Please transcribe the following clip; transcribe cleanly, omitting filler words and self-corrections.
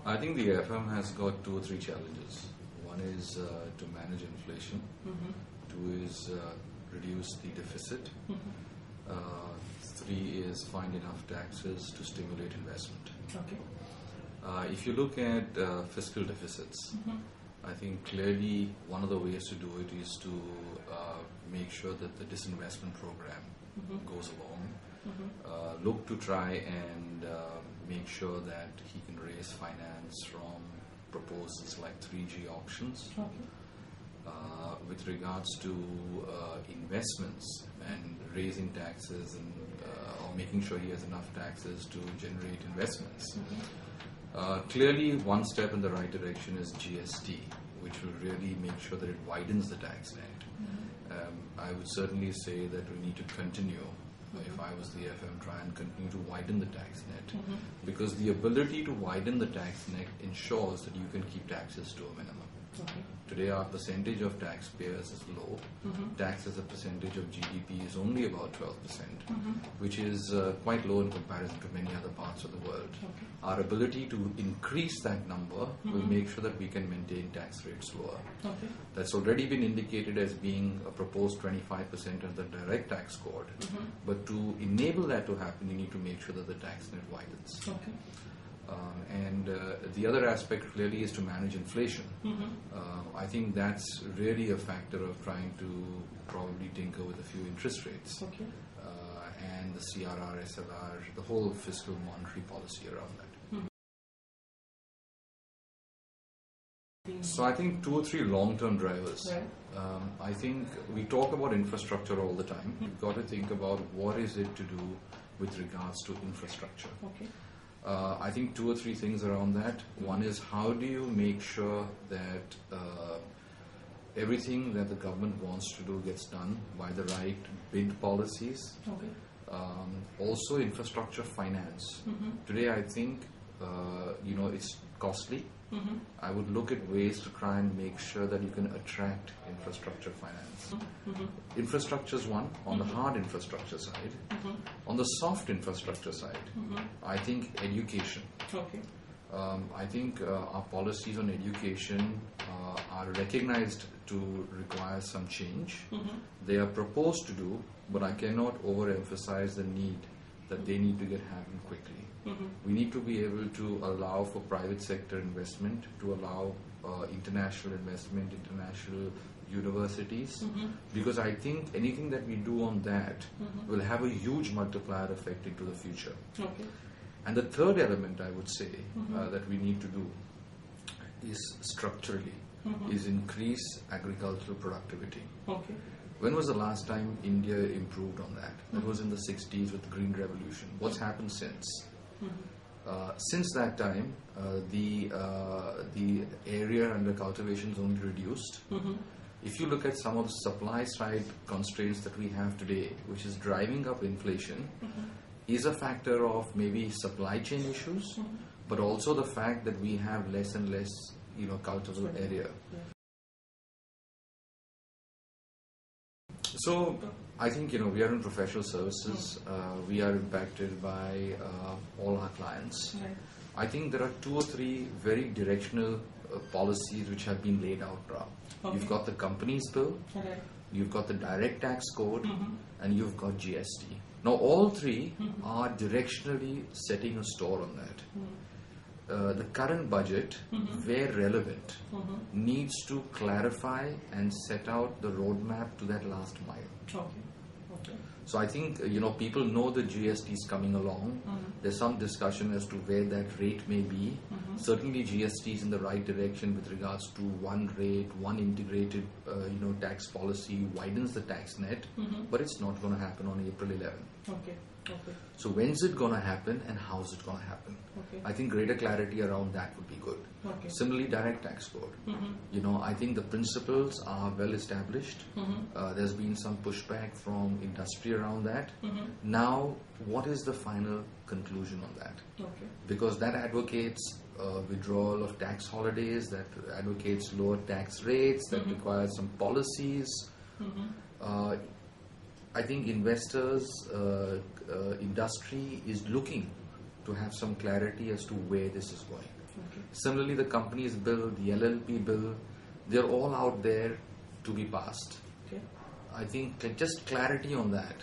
I think the FM has got 2 or 3 challenges. One is to manage inflation. Two is reduce the deficit. 3 is find enough taxes to stimulate investment. Okay. If you look at fiscal deficits, I think clearly one of the ways to do it is to make sure that the disinvestment program goes along. Look to try and make sure that he can raise finance from proposals like 3G auctions. With regards to investments and raising taxes and or making sure he has enough taxes to generate investments. Clearly, one step in the right direction is GST, which will really make sure that it widens the tax net. I would certainly say that we need to continue, if I was the FM, try and continue to widen the tax net, because the ability to widen the tax net ensures that you can keep taxes to a minimum. Today our percentage of taxpayers is low. Tax as a percentage of GDP is only about 12%, which is quite low in comparison to many other parts of the world. Our ability to increase that number will make sure that we can maintain tax rates lower. That's already been indicated as being a proposed 25% of the direct tax code. But to enable that to happen, you need to make sure that the tax net widens. And the other aspect clearly is to manage inflation. I think that's really a factor of trying to probably tinker with a few interest rates. And the CRR, SLR, the whole fiscal monetary policy around that. So I think 2 or 3 long-term drivers. I think we talk about infrastructure all the time. We've got to think about what is it to do with regards to infrastructure. I think 2 or 3 things around that. One is, how do you make sure that everything that the government wants to do gets done by the right bid policies. Also infrastructure finance. Today I think it's costly. I would look at ways to try and make sure that you can attract infrastructure finance. Infrastructure is one, on the hard infrastructure side. On the soft infrastructure side, I think education. I think our policies on education are recognized to require some change. They are proposed to do, but I cannot overemphasize the need that they need to get happen quickly. We need to be able to allow for private sector investment, to allow international investment, international universities, because I think anything that we do on that will have a huge multiplier effect into the future. And the third element I would say that we need to do is structurally, is increase agricultural productivity. When was the last time India improved on that? That was in the 60s with the Green Revolution. What's happened since? Since that time, the area under cultivation is only reduced. If you look at some of the supply side constraints that we have today, which is driving up inflation, is a factor of maybe supply chain issues, but also the fact that we have less and less, cultivable area. So I think we are in professional services. We are impacted by all our clients. I think there are 2 or 3 very directional policies which have been laid out now. You've got the companies bill, you've got the direct tax code, and you've got GST. Now all 3 are directionally setting a store on that. The current budget, where relevant, needs to clarify and set out the roadmap to that last mile. So I think people know the GST is coming along. There's some discussion as to where that rate may be. Certainly GST is in the right direction with regards to one rate, one integrated tax policy, widens the tax net, but it's not going to happen on April 11. So when's it going to happen and how's it going to happen? I think greater clarity around that would be good. Similarly, direct tax code. I think the principles are well established. There's been some pushback from industry around that. Now, what is the final conclusion on that? Because that advocates withdrawal of tax holidays, that advocates lower tax rates, that requires some policies. I think investors, industry is looking to have some clarity as to where this is going. Okay. Similarly, the companies bill, the LLP bill, they're all out there to be passed. Okay. I think just clarity on that